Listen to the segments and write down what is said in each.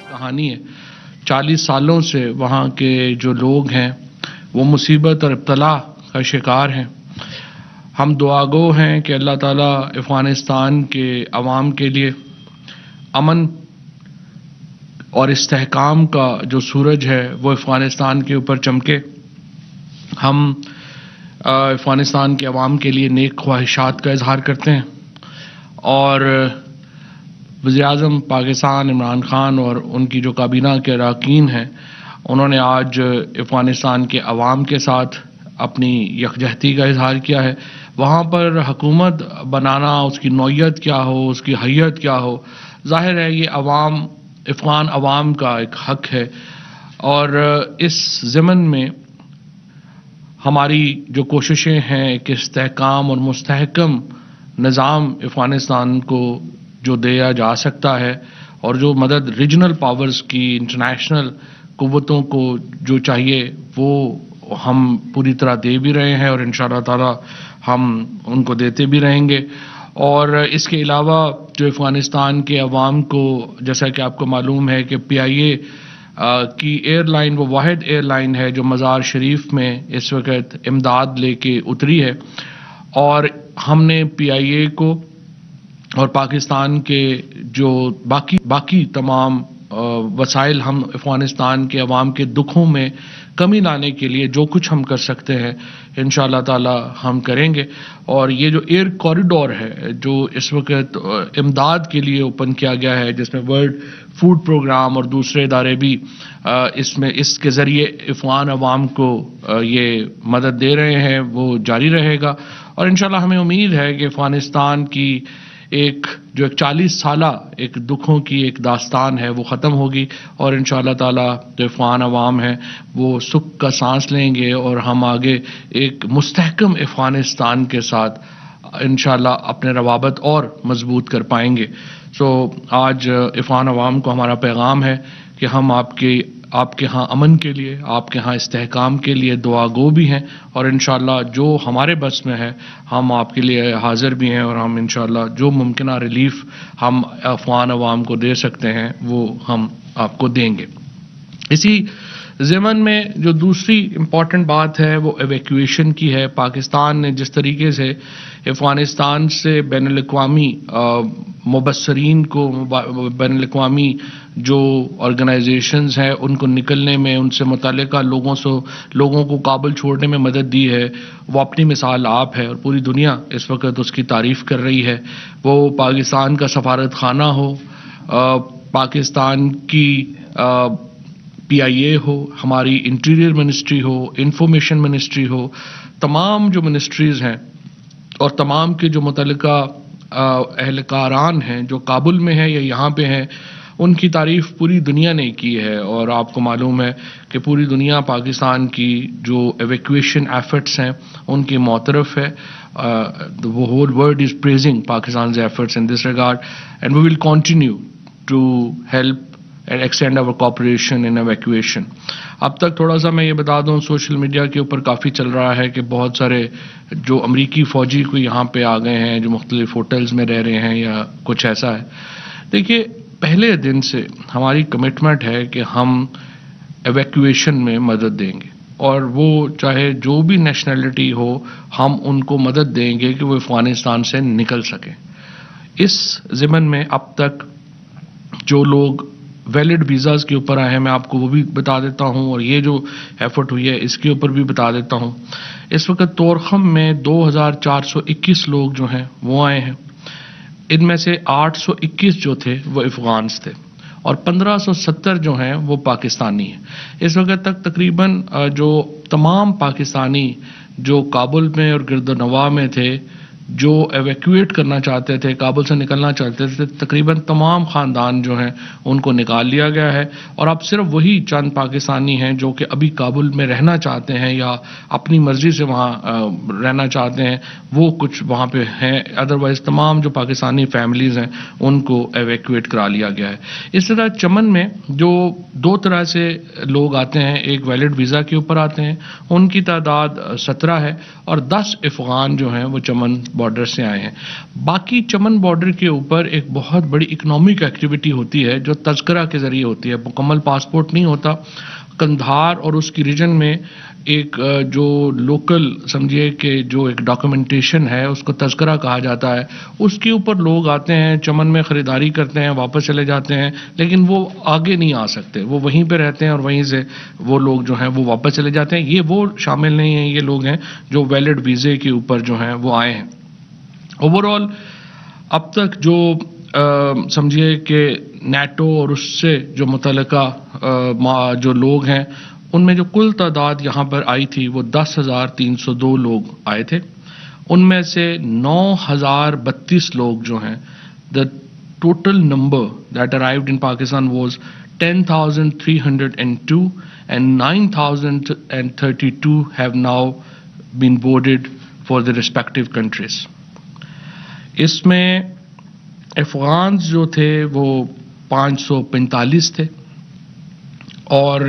کہانی ہے. 40 سالوں سے وہاں کے جو لوگ ہیں وہ مصیبت اور ابتلا کا شکار ہیں. ہم دعا گو ہیں کہ اللہ تعالیٰ افغانستان کے عوام کے لیے امن اور استحکام کا جو سورج ہے وہ افغانستان کے اوپر چمکے. ہم افغانستان کے عوام کے لیے نیک خواہشات کا اظہار کرتے ہیں اور وزیر اعظم پاکستان عمران خان اور ان کی جو کابینہ کے اراکین ہیں انہوں نے آج افغانستان کے عوام کے ساتھ اپنی یکجہتی کا اظہار کیا ہے. وہاں پر حکومت بنانا اس کی نوعیت کیا ہو، اس کی حیت کیا ہو، ظاہر ہے یہ افغان عوام کا ایک حق ہے. اور اس ضمن میں ہماری جو کوششیں ہیں کہ استحکام اور مستحکم نظام افغانستان کو جو دیا جا سکتا ہے اور جو مدد ریجنل پاورز کی، انٹرنیشنل قوتوں کو جو چاہیے وہ ہم پوری طرح دے بھی رہے ہیں اور انشاءاللہ تعالی ہم ان کو دیتے بھی رہیں گے. اور اس کے علاوہ جو افغانستان کے عوام کو، جیسا کہ آپ کو معلوم ہے کہ PIA کی ایئر لائن وہ واحد ایئر لائن ہے جو مزار شریف میں اس وقت امداد لے کے اتری ہے، اور ہم نے PIA کو اور پاکستان کے جو باقی تمام وسائل ہم افغانستان کے عوام کے دکھوں میں کمی لانے کے لیے جو کچھ ہم کر سکتے ہیں انشاءاللہ تعالی ہم کریں گے. اور یہ جو ایئر کوریڈور ہے جو اس وقت امداد کے لیے اوپن کیا گیا ہے، جس میں ورلڈ فوڈ پروگرام اور دوسرے ادارے بھی اس کے ذریعے افغان عوام کو یہ مدد دے رہے ہیں، وہ جاری رہے گا. اور انشاءاللہ ہمیں امید ہے کہ افغانستان کی ایک 40 سالہ ایک دکھوں کی ایک داستان ہے وہ ختم ہوگی، اور انشاءاللہ تعالی جو افغان عوام ہیں وہ سکھ کا سانس لیں گے اور ہم آگے ایک مستحکم افغانستان کے ساتھ انشاءاللہ اپنے روابط اور مضبوط کر پائیں گے. آج افغان عوام کو ہمارا پیغام ہے کہ ہم آپ کے ہاں امن کے لیے، آپ کے ہاں استحکام کے لیے دعا گو بھی ہیں، اور انشاءاللہ جو ہمارے بس میں ہے ہم آپ کے لیے حاضر بھی ہیں، اور ہم انشاءاللہ جو ممکنہ ریلیف ہم افغان عوام کو دے سکتے ہیں وہ ہم آپ کو دیں گے. اسی ضمن میں جو دوسری امپورٹنٹ بات ہے وہ ایویکویشن کی ہے. پاکستان نے جس طریقے سے افغانستان سے بین الاقوامی مبصرین کو، بین الاقوامی جو آرگنائزیشنز ہیں ان کو نکلنے میں، ان سے متعلقہ لوگوں کو کابل چھوڑنے میں مدد دی ہے، وہ اپنی مثال آپ ہے اور پوری دنیا اس وقت اس کی تعریف کر رہی ہے. وہ پاکستان کا سفارت خانہ ہو، پاکستان کی PIA ہو، ہماری انٹیریئر منسٹری ہو، انفارمیشن منسٹری ہو، تمام جو منسٹریز ہیں اور تمام کے جو متعلقہ اہلکاران ہیں جو کابل میں ہیں یا یہاں پہ ہیں، ان کی تعریف پوری دنیا نے کی ہے. اور آپ کو معلوم ہے کہ پوری دنیا پاکستان کی جو ایویکویشن ایفرٹس ہیں ان کی معترف ہے. The whole world is praising Pakistan's efforts in this regard, and we will continue to help and extend our cooperation in evacuation. اب تک تھوڑا سا میں یہ بتا دوں، سوشل میڈیا کے اوپر کافی چل رہا ہے کہ بہت سارے جو امریکی فوجی کو یہاں پہ آ گئے ہیں جو مختلف ہوٹلز میں رہ رہے ہیں یا کچھ ایسا ہے. دیکھیے، پہلے دن سے ہماری کمٹمنٹ ہے کہ ہم ایویکویشن میں مدد دیں گے، اور وہ چاہے جو بھی نیشنلٹی ہو ہم ان کو مدد دیں گے کہ وہ افغانستان سے نکل سکیں. اس ضمن میں اب تک جو لوگ ویلڈ ویزاز کے اوپر آئے ہیں میں آپ کو وہ بھی بتا دیتا ہوں، اور یہ جو ایفرٹ ہوئی ہے اس کے اوپر بھی بتا دیتا ہوں. اس وقت طورخم میں 2421 لوگ جو ہیں وہ آئے ہیں. ان میں سے 821 جو تھے وہ افغانز تھے اور 1570 جو ہیں وہ پاکستانی ہیں. اس وقت تک تقریباً جو تمام پاکستانی جو کابل میں اور گرد و نواح میں تھے، جو ایویکویٹ کرنا چاہتے تھے، کابل سے نکلنا چاہتے تھے، تقریباً تمام خاندان جو ہیں ان کو نکال لیا گیا ہے. اور اب صرف وہی چند پاکستانی ہیں جو کہ ابھی کابل میں رہنا چاہتے ہیں یا اپنی مرضی سے وہاں رہنا چاہتے ہیں، وہ کچھ وہاں پہ ہیں. ادروائز تمام جو پاکستانی فیملیز ہیں ان کو ایویکویٹ کرا لیا گیا ہے. اس طرح چمن میں جو دو طرح سے لوگ آتے ہیں، ایک ویلڈ ویزا کے اوپر آتے ہیں، ان کی تعداد 17 ہے، اور 10 افغان جو ہیں وہ چمن بارڈر سے آئے ہیں. باقی چمن بارڈر کے اوپر ایک بہت بڑی اکنامک ایکٹیویٹی ہوتی ہے جو تذکرہ کے ذریعے ہوتی ہے. مکمل پاسپورٹ نہیں ہوتا. قندھار اور اس کی ریجن میں ایک جو لوکل سمجھیے کہ جو ایک ڈاکومنٹیشن ہے اس کو تذکرہ کہا جاتا ہے. اس کے اوپر لوگ آتے ہیں, چمن میں خریداری کرتے ہیں, واپس چلے جاتے ہیں, لیکن وہ آگے نہیں آ سکتے. وہ وہیں پہ رہتے ہیں اور وہیں سے وہ لوگ جو ہیں وہ واپس چلے جاتے ہیں. یہ وہ شامل نہیں ہیں, یہ لوگ ہیں جو ویلڈ ویزے کے اوپر جو ہیں وہ آئے ہیں. اوور آل اب تک جو سمجھیے کہ نیٹو اور اس سے جو متعلقہ جو لوگ ہیں ان میں جو کل تعداد یہاں پر آئی تھی وہ 10,302 لوگ آئے تھے. ان میں سے 9,032 لوگ جو ہیں, the total number that arrived in Pakistan was 10,302 and 9,032 have now been boarded for the respective countries. اس میں افغانز جو تھے وہ 545 تھے اور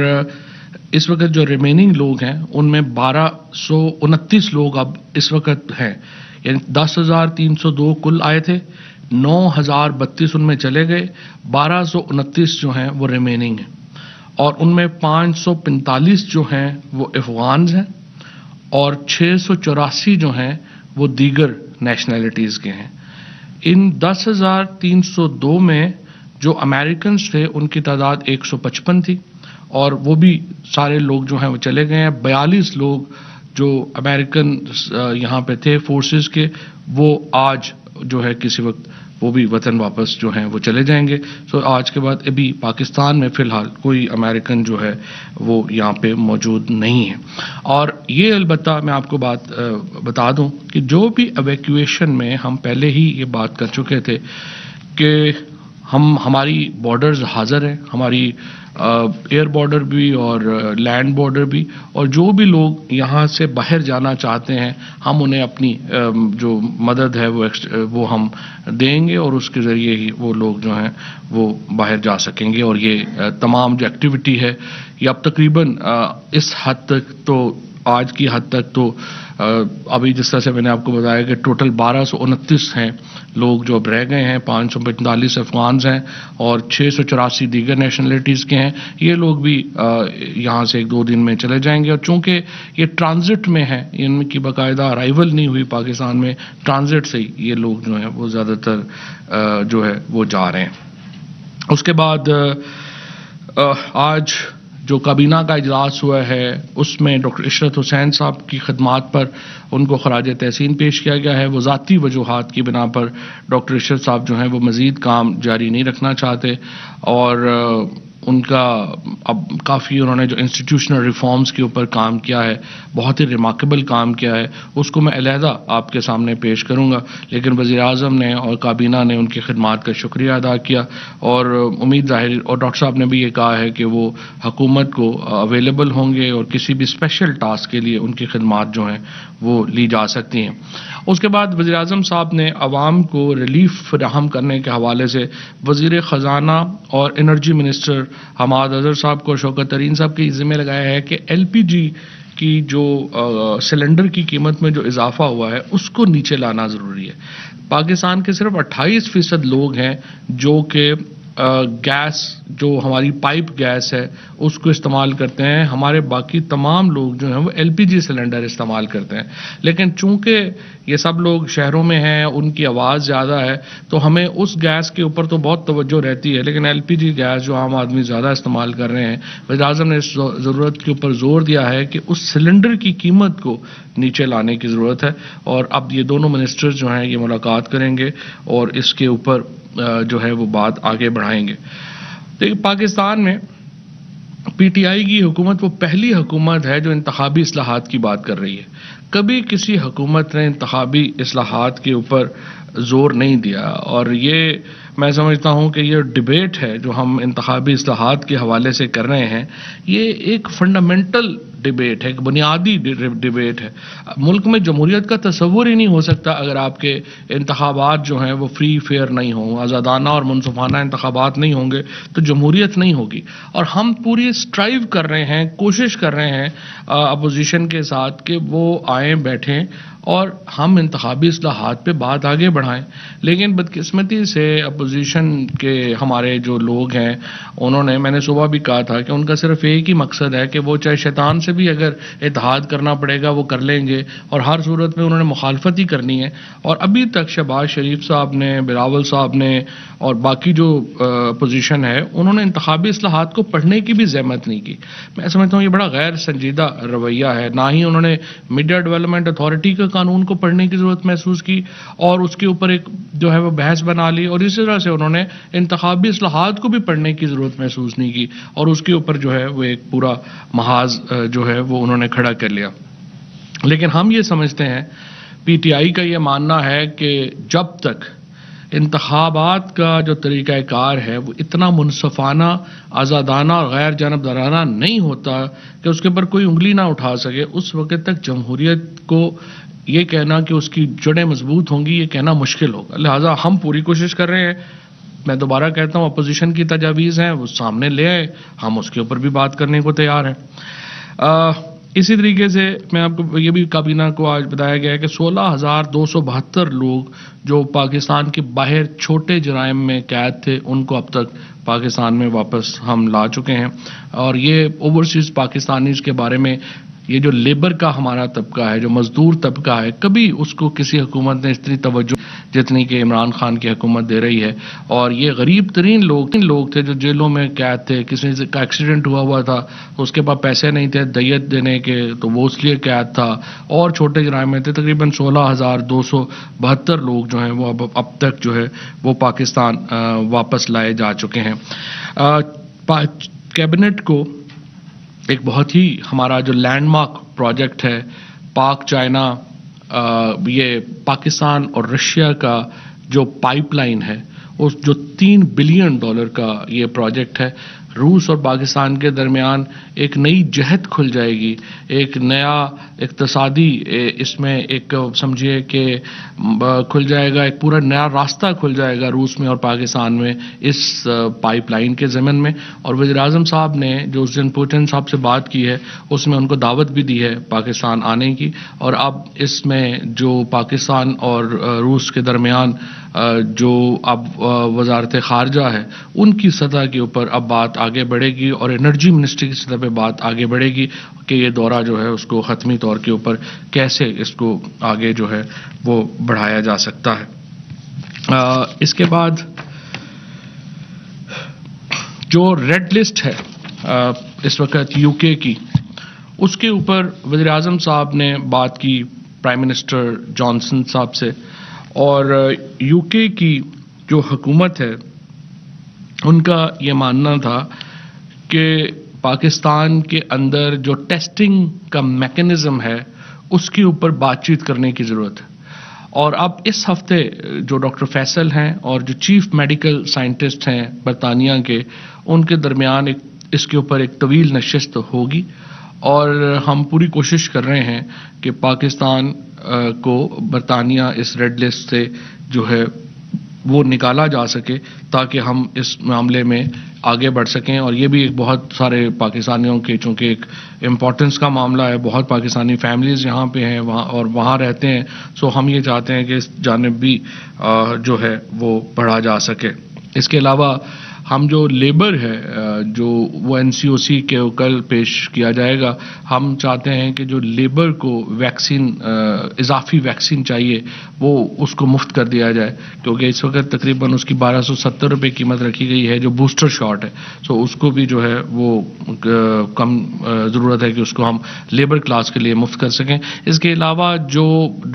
اس وقت جو ریمیننگ لوگ ہیں ان میں 1,229 لوگ اب اس وقت ہیں. یعنی 10,302 کل آئے تھے, 9,032 ان میں چلے گئے, 1,229 جو ہیں وہ ریمیننگ ہیں اور ان میں 545 جو ہیں وہ افغانز ہیں اور 684 جو ہیں وہ دیگر نیشنلٹیز کے ہیں. ان 10,302 میں جو امریکنز تھے ان کی تعداد 155 تھی اور وہ بھی سارے لوگ جو ہیں وہ چلے گئے ہیں. 42 لوگ جو امریکن یہاں پہ تھے فورسز کے وہ آج جو ہے کسی وقت وہ بھی وطن واپس جو ہیں وہ چلے جائیں گے. سو آج کے بعد ابھی پاکستان میں فی الحال کوئی امریکن جو ہے وہ یہاں پہ موجود نہیں ہے. اور یہ البتہ میں آپ کو بات بتا دوں کہ جو بھی ایویکویشن میں ہم پہلے ہی یہ بات کر چکے تھے کہ ہماری بارڈرز حاضر ہیں, ہماری ایئر بارڈر بھی اور لینڈ بارڈر بھی, اور جو بھی لوگ یہاں سے باہر جانا چاہتے ہیں ہم انہیں اپنی جو مدد ہے وہ ہم دیں گے اور اس کے ذریعے ہی وہ لوگ جو ہیں وہ باہر جا سکیں گے. اور یہ تمام جو ایکٹیویٹی ہے یہ اب تقریباً اس حد تک تو آج کی حد تک تو ابھی جس طرح سے میں نے آپ کو بتایا کہ ٹوٹل 1,229 ہیں لوگ جو اب رہ گئے ہیں, 545 افغانز ہیں اور 684 دیگر نیشنلٹیز کے ہیں. یہ لوگ بھی یہاں سے 1-2 دن میں چلے جائیں گے اور چونکہ یہ ٹرانزٹ میں ہیں, ان کی باقاعدہ ارائیول نہیں ہوئی پاکستان میں, ٹرانزٹ سے ہی یہ لوگ جو ہیں وہ زیادہ تر جو ہے وہ جا رہے ہیں. اس کے بعد آج جو کابینہ کا اجلاس ہوا ہے اس میں ڈاکٹر عشرت حسین صاحب کی خدمات پر ان کو خراج تحسین پیش کیا گیا ہے. وہ ذاتی وجوہات کی بنا پر ڈاکٹر عشرت صاحب جو ہیں وہ مزید کام جاری نہیں رکھنا چاہتے اور ان کا اب کافی انہوں نے جو انسٹیٹیوشنل ریفارمز کے اوپر کام کیا ہے, بہت ہی ریمارکیبل کام کیا ہے, اس کو میں علیحدہ آپ کے سامنے پیش کروں گا. لیکن وزیر اعظم نے اور کابینہ نے ان کی خدمات کا شکریہ ادا کیا اور امید ظاہر, اور ڈاکٹر صاحب نے بھی یہ کہا ہے کہ وہ حکومت کو اویلیبل ہوں گے اور کسی بھی اسپیشل ٹاسک کے لیے ان کی خدمات جو ہیں وہ لی جا سکتی ہیں. اس کے بعد وزیر اعظم صاحب نے عوام کو ریلیف فراہم کرنے کے حوالے سے وزیر خزانہ اور انرجی منسٹر حماد اظہر صاحب کو شوکت ترین صاحب کے ذمہ لگایا ہے کہ ایل پی جی کی جو سلنڈر کی قیمت میں جو اضافہ ہوا ہے اس کو نیچے لانا ضروری ہے. پاکستان کے صرف 28% لوگ ہیں جو کہ گیس جو ہماری پائپ گیس ہے اس کو استعمال کرتے ہیں. ہمارے باقی تمام لوگ جو ہیں وہ ایل پی جی سلنڈر استعمال کرتے ہیں. لیکن چونکہ یہ سب لوگ شہروں میں ہیں, ان کی آواز زیادہ ہے, تو ہمیں اس گیس کے اوپر تو بہت توجہ رہتی ہے, لیکن ایل پی جی گیس جو عام آدمی زیادہ استعمال کر رہے ہیں, وزیر اعظم نے اس ضرورت کے اوپر زور دیا ہے کہ اس سلنڈر کی قیمت کو نیچے لانے کی ضرورت ہے. اور اب یہ دونوں منسٹر جو ہیں یہ ملاقات کریں گے اور اس کے اوپر جو ہے وہ بات آگے بڑھائیں گے. دیکھیں, پاکستان میں پی ٹی آئی کی حکومت وہ پہلی حکومت ہے جو انتخابی اصلاحات کی بات کر رہی ہے. کبھی کسی حکومت نے انتخابی اصلاحات کے اوپر زور نہیں دیا اور یہ میں سمجھتا ہوں کہ یہ ڈیبیٹ ہے جو ہم انتخابی اصلاحات کے حوالے سے کر رہے ہیں, یہ ایک فنڈامنٹل ڈیبیٹ ہے, ایک بنیادی ڈیبیٹ ہے. ملک میں جمہوریت کا تصور ہی نہیں ہو سکتا اگر آپ کے انتخابات جو ہیں وہ فری فیئر نہیں ہوں, آزادانہ اور منصفانہ انتخابات نہیں ہوں گے تو جمہوریت نہیں ہوگی. اور ہم پوری اسٹرائیو کر رہے ہیں, کوشش کر رہے ہیں اپوزیشن کے ساتھ کہ وہ آئیں بیٹھیں اور ہم انتخابی اصلاحات پہ بات آگے بڑھائیں. لیکن بدقسمتی سے اپوزیشن کے ہمارے جو لوگ ہیں انہوں نے، میں نے صبح بھی کہا تھا کہ ان کا صرف ایک ہی مقصد ہے کہ وہ چاہے شیطان سے بھی اگر اتحاد کرنا پڑے گا وہ کر لیں گے، اور ہر صورت میں انہوں نے مخالفت ہی کرنی ہے. اور ابھی تک شہباز شریف صاحب نے، بلاول صاحب نے اور باقی جو اپوزیشن ہے انہوں نے انتخابی اصلاحات کو پڑھنے کی بھی زحمت نہیں کی. میں سمجھتا ہوں یہ بڑا غیر سنجیدہ رویہ ہے. نہ ہی انہوں نے میڈیا ڈیولپمنٹ اتھارٹی کے قانون کو پڑھنے کی ضرورت محسوس کی اور اس کے اوپر ایک جو ہے وہ بحث بنا لی، اور اسی طرح سے انہوں نے انتخابی اصلاحات کو بھی پڑھنے کی ضرورت محسوس نہیں کی اور اس کے اوپر جو ہے وہ ایک پورا محاذ جو ہے وہ انہوں نے کھڑا کر لیا. لیکن ہم یہ سمجھتے ہیں، پی ٹی آئی کا یہ ماننا ہے کہ جب تک انتخابات کا جو طریقہ کار ہے وہ اتنا منصفانہ، آزادانہ اور غیر جانبدارانہ نہیں ہوتا کہ اس کے اوپر کوئی انگلی نہ اٹھا سکے، اس وقت تک جمہوریت کو یہ کہنا کہ اس کی جڑیں مضبوط ہوں گی یہ کہنا مشکل ہوگا. لہٰذا ہم پوری کوشش کر رہے ہیں. میں دوبارہ کہتا ہوں، اپوزیشن کی تجاویز ہیں وہ سامنے لے آئے، ہم اس کے اوپر بھی بات کرنے کو تیار ہیں. اسی طریقے سے میں آپ کو یہ بھی کابینہ کو آج بتایا گیا ہے کہ 16,272 لوگ جو پاکستان کے باہر چھوٹے جرائم میں قید تھے ان کو اب تک پاکستان میں واپس ہم لا چکے ہیں. اور یہ اوورسیز پاکستانیز کے بارے میں، یہ جو لیبر کا ہمارا طبقہ ہے، جو مزدور طبقہ ہے، کبھی اس کو کسی حکومت نے اتنی توجہ جتنی کہ عمران خان کی حکومت دے رہی ہے. اور یہ غریب ترین لوگ تھے جو جیلوں میں قید تھے. کسی کا ایکسیڈنٹ ہوا تھا، اس کے پاس پیسے نہیں تھے دیت دینے کے تو وہ اس لیے قید تھا، اور چھوٹے جرائم میں تھے. تقریباً 16,272 لوگ جو ہیں وہ اب تک جو ہے وہ پاکستان واپس لائے جا چکے ہیں. کیبنٹ کو ایک بہت ہی ہمارا جو لینڈ مارک پروجیکٹ ہے پاک چائنا، یہ پاکستان اور رشیا کا جو پائپ لائن ہے، اس جو $3 بلین کا یہ پروجیکٹ ہے، روس اور پاکستان کے درمیان ایک نئی جہت کھل جائے گی، ایک نیا اقتصادی اس میں ایک سمجھیے کہ کھل جائے گا، ایک پورا نیا راستہ کھل جائے گا روس میں اور پاکستان میں اس پائپ لائن کے ضمن میں. اور وزیر اعظم صاحب نے جو اس دن پوٹن صاحب سے بات کی ہے اس میں ان کو دعوت بھی دی ہے پاکستان آنے کی. اور اب اس میں جو پاکستان اور روس کے درمیان جو اب وزارت خارجہ ہے ان کی سطح کے اوپر اب بات آگے بڑھے گی، اور انرجی منسٹری کی سطح پہ بات آگے بڑھے گی کہ یہ دورہ جو ہے اس کو حتمی طور کے اوپر کیسے اس کو آگے جو ہے وہ بڑھایا جا سکتا ہے. اس کے بعد جو ریڈ لسٹ ہے اس وقت یو کے کی، اس کے اوپر وزیر اعظم صاحب نے بات کی پرائم منسٹر جانسن صاحب سے، اور یو کے کی جو حکومت ہے ان کا یہ ماننا تھا کہ پاکستان کے اندر جو ٹیسٹنگ کا میکینزم ہے اس کے اوپر بات چیت کرنے کی ضرورت ہے. اور اب اس ہفتے جو ڈاکٹر فیصل ہیں اور جو چیف میڈیکل سائنٹسٹ ہیں برطانیہ کے، ان کے درمیان اس کے اوپر ایک طویل نشست ہوگی، اور ہم پوری کوشش کر رہے ہیں کہ پاکستان کو برطانیہ اس ریڈ لسٹ سے جو ہے وہ نکالا جا سکے تاکہ ہم اس معاملے میں آگے بڑھ سکیں. اور یہ بھی ایک بہت سارے پاکستانیوں کے چونکہ ایک امپورٹنس کا معاملہ ہے، بہت پاکستانی فیملیز یہاں پہ ہیں اور وہاں رہتے ہیں، سو ہم یہ چاہتے ہیں کہ اس جانب بھی جو ہے وہ بڑھا جا سکے. اس کے علاوہ ہم جو لیبر ہے جو وہ این سی او سی کے کل پیش کیا جائے گا، ہم چاہتے ہیں کہ جو لیبر کو ویکسین اضافی ویکسین چاہیے وہ اس کو مفت کر دیا جائے، کیونکہ اس وقت تقریباً اس کی 1,270 روپے قیمت رکھی گئی ہے جو بوسٹر شاٹ ہے. سو اس کو بھی جو ہے وہ کم ضرورت ہے کہ اس کو ہم لیبر کلاس کے لیے مفت کر سکیں. اس کے علاوہ جو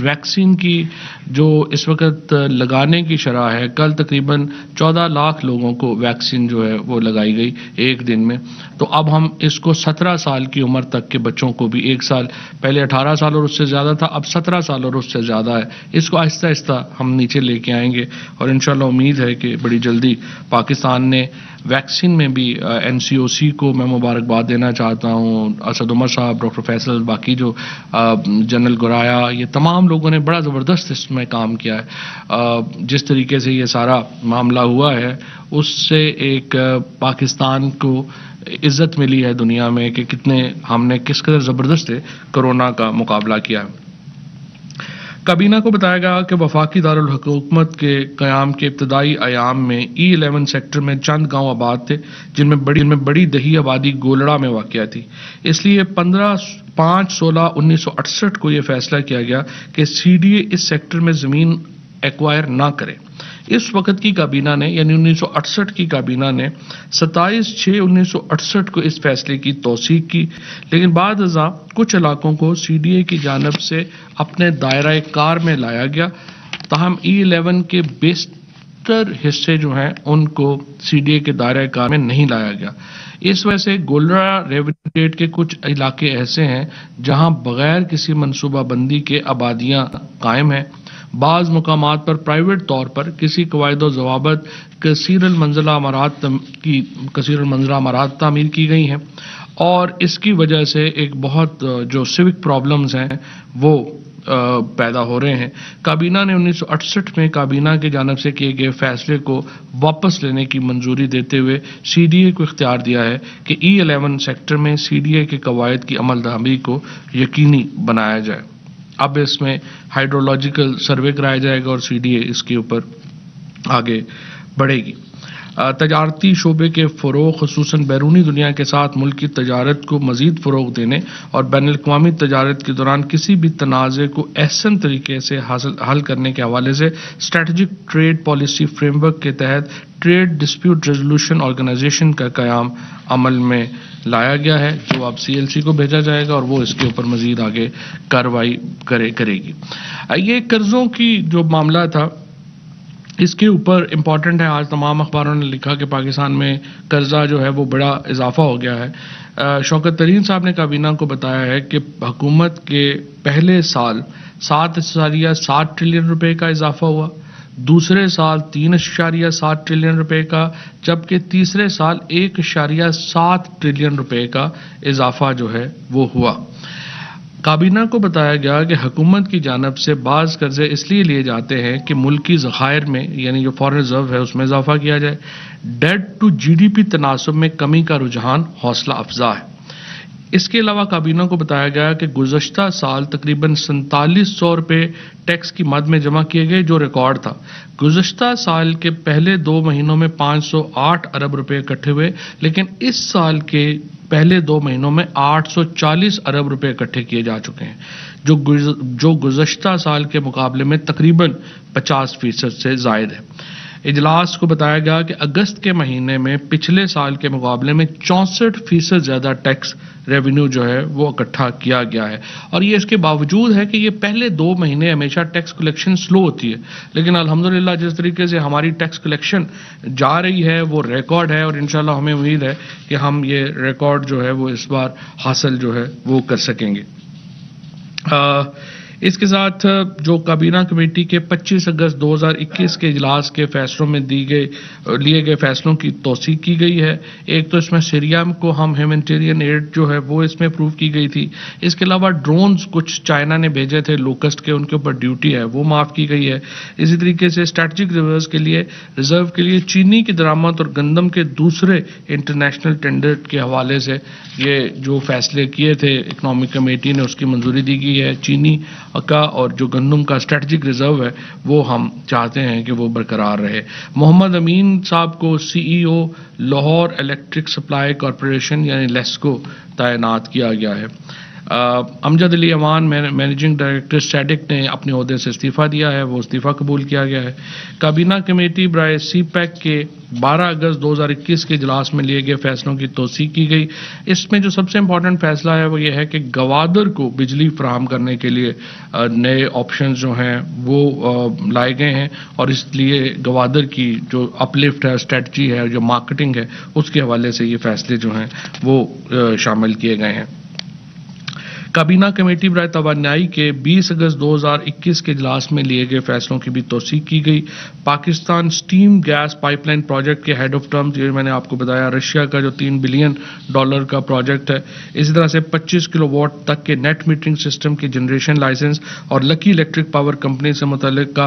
ویکسین کی جو اس وقت لگانے کی شرح ہے، کل تقریباً 14 لاکھ لوگوں کو ویکسین جو ہے وہ لگائی گئی ایک دن میں. تو اب ہم اس کو 17 سال کی عمر تک کے بچوں کو بھی، ایک سال پہلے 18 سال اور اس سے زیادہ تھا، اب 17 سال اور اس سے زیادہ ہے، اس کو آہستہ آہستہ ہم نیچے لے کے آئیں گے. اور انشاءاللہ امید ہے کہ بڑی جلدی پاکستان نے ویکسین میں بھی این سی او سی کو میں مبارکباد دینا چاہتا ہوں، اسد عمر صاحب، ڈاکٹر فیصل، باقی جو جنرل گرایا، یہ تمام لوگوں نے بڑا زبردست اس میں کام کیا ہے. جس طریقے سے یہ سارا معاملہ ہوا ہے اس سے ایک پاکستان کو عزت ملی ہے دنیا میں کہ کتنے ہم نے کس قدر زبردست کرونا کا مقابلہ کیا. کابینہ کو بتایا گیا کہ وفاقی دارالحکومت کے قیام کے ابتدائی ایام میں E11 سیکٹر میں چند گاؤں آباد تھے جن میں بڑی دیہی آبادی گولڑا میں واقع تھی۔ اس لیے 5/16/1968 کو یہ فیصلہ کیا گیا کہ CDA اس سیکٹر میں زمین ایکوائر نہ کرے۔ اس وقت کی کابینہ نے یعنی 1968 کی کابینہ نے 27/6/1968 کو اس فیصلے کی توثیق کی، لیکن بعد ازاں کچھ علاقوں کو CDA کی جانب سے اپنے دائرہ کار میں لایا گیا، تاہم E11 کے بیشتر حصے جو ہیں ان کو CDA کے دائرہ کار میں نہیں لایا گیا۔ اس وجہ سے گولڑا ریونیو اسٹیٹ کے کچھ علاقے ایسے ہیں جہاں بغیر کسی منصوبہ بندی کے آبادیاں قائم ہیں۔ بعض مقامات پر پرائیویٹ طور پر کسی قواعد و ضوابط کثیر المنزلہ عمارات تعمیر کی گئی ہیں، اور اس کی وجہ سے ایک بہت جو سیوک پرابلمز ہیں وہ پیدا ہو رہے ہیں۔ کابینہ نے 1968 میں کابینہ کی جانب سے کیے گئے فیصلے کو واپس لینے کی منظوری دیتے ہوئے CDA کو اختیار دیا ہے کہ E11 سیکٹر میں CDA کے قواعد کی عمل درآمدی کو یقینی بنایا جائے۔ اب اس میں ہائیڈرولوجیکل سروے کرایا جائے گا اور CDA اس کے اوپر آگے بڑھے گی۔ تجارتی شعبے کے فروغ، خصوصاً بیرونی دنیا کے ساتھ ملک کی تجارت کو مزید فروغ دینے اور بین الاقوامی تجارت کے دوران کسی بھی تنازع کو احسن طریقے سے حل کرنے کے حوالے سے strategic trade policy framework کے تحت ٹریڈ ڈسپیوٹ ریزولوشن آرگنائزیشن کا قیام عمل میں لایا گیا ہے، جو اب CLC کو بھیجا جائے گا اور وہ اس کے اوپر مزید آگے کارروائی کرے گی۔ یہ قرضوں کی جو معاملہ تھا اس کے اوپر امپورٹنٹ ہے، آج تمام اخباروں نے لکھا کہ پاکستان میں قرضہ جو ہے وہ بڑا اضافہ ہو گیا ہے۔ شوکت ترین صاحب نے کابینہ کو بتایا ہے کہ حکومت کے پہلے سال 7.7 ٹریلین روپے کا اضافہ ہوا، دوسرے سال 3.7 ٹریلین روپے کا، جبکہ تیسرے سال 1.7 ٹریلین روپے کا اضافہ جو ہے وہ ہوا۔ کابینہ کو بتایا گیا کہ حکومت کی جانب سے بعض قرضے اس لیے لیے جاتے ہیں کہ ملکی ذخائر میں یعنی جو فارن ریزرو ہے اس میں اضافہ کیا جائے۔ ڈیٹ ٹو GDP تناسب میں کمی کا رجحان حوصلہ افزا ہے۔ اس کے علاوہ کابینہ کو بتایا گیا کہ گزشتہ سال تقریباً 4700 روپے ٹیکس کی مد میں جمع کیے گئے، جو ریکارڈ تھا۔ گزشتہ سال کے پہلے 2 مہینوں میں 508 ارب روپے اکٹھے ہوئے، لیکن اس سال کے پہلے 2 مہینوں میں 840 ارب روپے اکٹھے کیے جا چکے ہیں، جو گزشتہ سال کے مقابلے میں تقریباً 50% سے زائد ہے۔ اجلاس کو بتایا گیا کہ اگست کے مہینے میں پچھلے سال کے مقابلے میں 64% زیادہ ٹیکس ریونیو جو ہے وہ اکٹھا کیا گیا ہے، اور یہ اس کے باوجود ہے کہ یہ پہلے 2 مہینے ہمیشہ ٹیکس کلیکشن سلو ہوتی ہے، لیکن الحمدللہ جس طریقے سے ہماری ٹیکس کلیکشن جا رہی ہے وہ ریکارڈ ہے، اور انشاءاللہ ہمیں امید ہے کہ ہم یہ ریکارڈ جو ہے وہ اس بار حاصل جو ہے وہ کر سکیں گے۔ اس کے ساتھ جو کابینہ کمیٹی کے 25 اگست 2021 کے اجلاس کے فیصلوں میں لیے گئے فیصلوں کی توثیق کی گئی ہے۔ ایک تو اس میں سیریا کو ہم ہیومینٹیرین ایڈ جو ہے وہ اس میں اپروو کی گئی تھی۔ اس کے علاوہ ڈرونز کچھ چائنا نے بھیجے تھے لوکسٹ کے، ان کے اوپر ڈیوٹی ہے وہ معاف کی گئی ہے۔ اسی طریقے سے اسٹریٹجک ریزرو کے لیے چینی کی درآمد اور گندم کے دوسرے انٹرنیشنل ٹینڈر کے حوالے سے یہ جو فیصلے کیے تھے اکنامک کمیٹی نے اس کی منظوری دی گئی ہے۔ چینی کا اور جو گندم کا اسٹریٹجک ریزرو ہے وہ ہم چاہتے ہیں کہ وہ برقرار رہے۔ محمد امین صاحب کو CEO Lahore electric supply corporation یعنی لیسکو تعینات کیا گیا ہے۔ امجد علی امان مینیجنگ ڈائریکٹر سیڈک نے اپنے عہدے سے استعفیٰ دیا ہے، وہ استعفیٰ قبول کیا گیا ہے۔ کابینہ کمیٹی برائے CPEC کے 12 اگست 2021 کے اجلاس میں لیے گئے فیصلوں کی توثیق کی گئی۔ اس میں جو سب سے امپورٹنٹ فیصلہ ہے وہ یہ ہے کہ گوادر کو بجلی فراہم کرنے کے لیے نئے آپشنز جو ہیں وہ لائے گئے ہیں، اور اس لیے گوادر کی جو اپ لفٹ ہے، اسٹریٹجی ہے، جو مارکیٹنگ ہے، اس کے حوالے سے یہ فیصلے جو ہیں وہ شامل کیے گئے ہیں۔ کابینہ کمیٹی برائے توانائی کے 20 اگست 2021 کے اجلاس میں لیے گئے فیصلوں کی بھی توثیق کی گئی۔ Pakistan steam gas pipeline project کے ہیڈ آف ٹرمز، یہ میں نے آپ کو بتایا رشیا کا جو $3 بلین کا پروجیکٹ ہے، اسی طرح سے 25 کلو واٹ تک کے نیٹ میٹرنگ سسٹم کی جنریشن لائسنس اور لکی الیکٹرک پاور کمپنی سے متعلق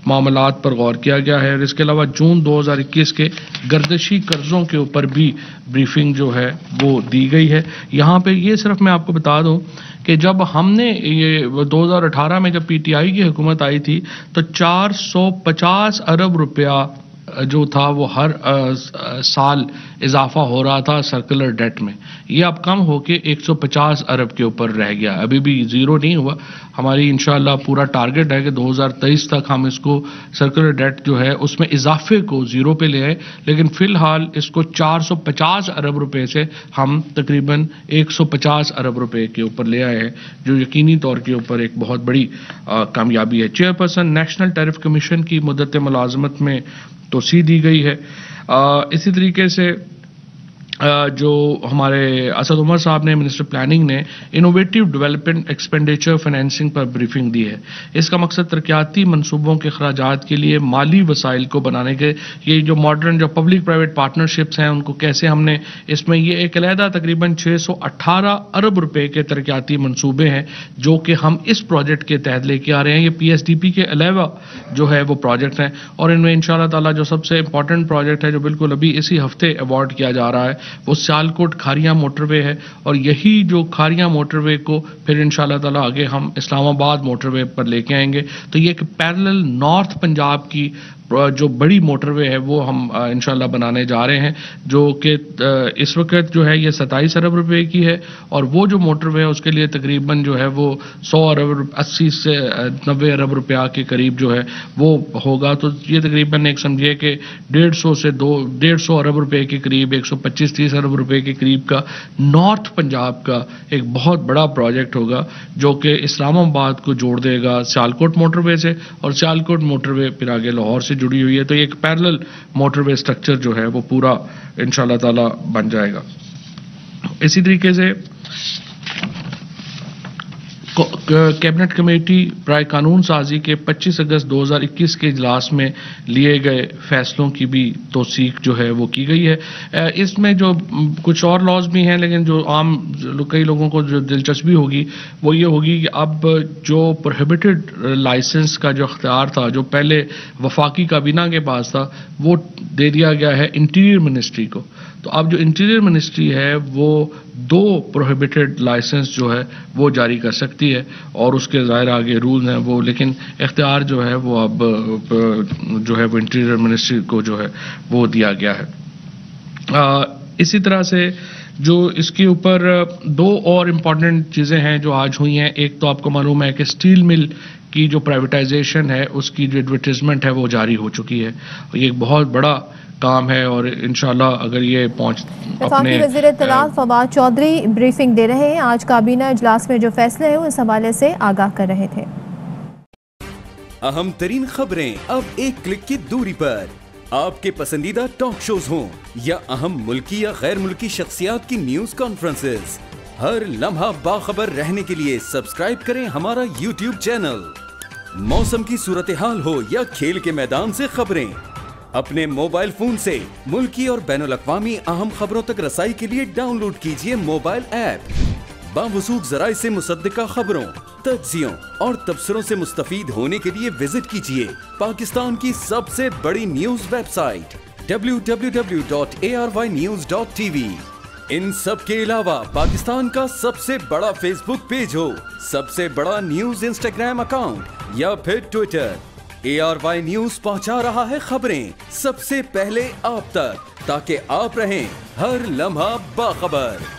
معاملات پر غور کیا گیا ہے۔ اور اس کے علاوہ جون 2021 کے گردشی قرضوں کے اوپر بھی بریفنگ جو ہے وہ دی گئی ہے۔ یہاں پہ یہ صرف میں آپ کو بتا دوں کہ جب ہم نے یہ 2018 میں جب پی ٹی آئی کی حکومت آئی تھی تو 450 ارب روپیہ جو تھا وہ ہر سال اضافہ ہو رہا تھا سرکولر ڈیٹ میں. یہ اب کم ہو کے 150 ارب کے اوپر رہ گیا. ابھی بھی زیرو نہیں ہوا. ہماری انشاءاللہ پورا ٹارگٹ ہے کہ 2023 تک ہم اس کو سرکولر ڈیٹ جو ہے اس میں اضافے کو زیرو پہ لے آئے, لیکن فی الحال اس کو 450 ارب روپے سے ہم تقریباً 150 ارب روپے کے اوپر لے آئے ہیں, جو یقینی طور کے اوپر ایک بہت بڑی کامیابی ہے. چیئرپرسن نیشنل ٹیرف کمیشن کی مدت ملازمت میں توسیع دی گئی ہے. اسی طریقے سے جو ہمارے اسد عمر صاحب نے منسٹر پلاننگ نے انوویٹو ڈیولپمنٹ ایکسپینڈیچر فائنینسنگ پر بریفنگ دی ہے. اس کا مقصد ترقیاتی منصوبوں کے اخراجات کے لیے مالی وسائل کو بنانے کے, یہ جو ماڈرن جو پبلک پرائیویٹ پارٹنرشپس ہیں ان کو کیسے ہم نے اس میں یہ ایک علیحدہ تقریباً 618 ارب روپے کے ترقیاتی منصوبے ہیں جو کہ ہم اس پروجیکٹ کے تحت لے کے آ رہے ہیں. یہ پی ایس ڈی پی کے علاوہ جو ہے وہ پروجیکٹ ہیں, اور ان میں انشاءاللہ تعالیٰ جو سب سے امپورٹنٹ پروجیکٹ ہے جو بالکل ابھی اسی ہفتے ایوارڈ کیا جا رہا ہے وہ سیالکوٹ کھاریاں موٹر وے ہے. اور یہی جو کھاریاں موٹر وے کو پھر انشاءاللہ تعالیٰ آگے ہم اسلام آباد موٹر وے پر لے کے آئیں گے. تو یہ ایک پیرلل نارتھ پنجاب کی جو بڑی موٹر وے ہے وہ ہم انشاءاللہ بنانے جا رہے ہیں, جو کہ اس وقت جو ہے یہ 27 ارب روپے کی ہے, اور وہ جو موٹر وے ہے اس کے لیے تقریباً جو ہے وہ 100 ارب 80 سے 90 ارب روپیہ کے قریب جو ہے وہ ہوگا. تو یہ تقریباً ایک سمجھیے کہ 150 سے 150 ارب روپے کے قریب 125-30 ارب روپے کے قریب کا نارتھ پنجاب کا ایک بہت بڑا پروجیکٹ ہوگا جو کہ اسلام آباد کو جوڑ دے گا سیالکوٹ موٹر وے سے, اور سیالکوٹ موٹر وے پھر آگے لاہور سے جڑی ہوئی ہے. تو یہ ایک پیرلل موٹر وے سٹرکچر جو ہے وہ پورا انشاءاللہ تعالی بن جائے گا. اسی طریقے سے کیبنٹ کمیٹی برائے قانون سازی کے 25 اگست 2021 کے اجلاس میں لیے گئے فیصلوں کی بھی توثیق جو ہے وہ کی گئی ہے. اس میں جو کچھ اور لاز بھی ہیں, لیکن جو عام کئی لوگوں کو جو دلچسپی ہوگی وہ یہ ہوگی کہ اب جو پروہیبٹڈ لائسنس کا جو اختیار تھا جو پہلے وفاقی کابینہ کے پاس تھا وہ دے دیا گیا ہے انٹیریئر منسٹری کو. تو اب جو انٹیریئر منسٹری ہے وہ 2 پروہیبٹڈ لائسنس جو ہے وہ جاری کر سکتی ہے, اور اس کے ظاہر آگے رول ہیں وہ, لیکن اختیار جو ہے وہ اب جو ہے وہ انٹیریئر منسٹری کو جو ہے وہ دیا گیا ہے. اسی طرح سے جو اس کے اوپر 2 اور امپورٹنٹ چیزیں ہیں جو آج ہوئی ہیں. ایک تو آپ کو معلوم ہے کہ اسٹیل مل کی جو پرائیویٹائزیشن ہے اس کی جو ایڈورٹیزمنٹ ہے وہ جاری ہو چکی ہے. یہ ایک بہت بڑا کام ہے, اور انشاءاللہ اگر یہ وفاقی وزیر اطلاعات فواد چودھری بریفنگ دے رہے ہیں. آج کابینہ اجلاس میں جو فیصلے ہیں اس حوالے سے آگاہ کر رہے تھے. اہم ترین خبریں اب ایک کلک کی دوری پر. آپ کے پسندیدہ ٹاک شوز ہوں یا اہم ملکی یا غیر ملکی شخصیات کی نیوز کانفرنسز, ہر لمحہ باخبر رہنے کے لیے سبسکرائب کریں ہمارا یوٹیوب چینل. موسم کی صورتحال ہو یا کھیل کے میدان سے خبریں, اپنے موبائل فون سے ملکی اور بین الاقوامی اہم خبروں تک رسائی کے لیے ڈاؤن لوڈ کیجئے موبائل ایپ. باوثوق ذرائع سے مصدقہ خبروں, تجزیوں اور تبصروں سے مستفید ہونے کے لیے وزٹ کیجئے پاکستان کی سب سے بڑی نیوز ویب سائٹ www.arYnews.tv. ان سب کے علاوہ پاکستان کا سب سے بڑا فیس بک پیج ہو, سب سے بڑا نیوز انسٹاگرام اکاؤنٹ یا پھر ٹویٹر, ARY نیوز پہنچا رہا ہے خبریں سب سے پہلے آپ تک, تاکہ آپ رہیں ہر لمحہ باخبر.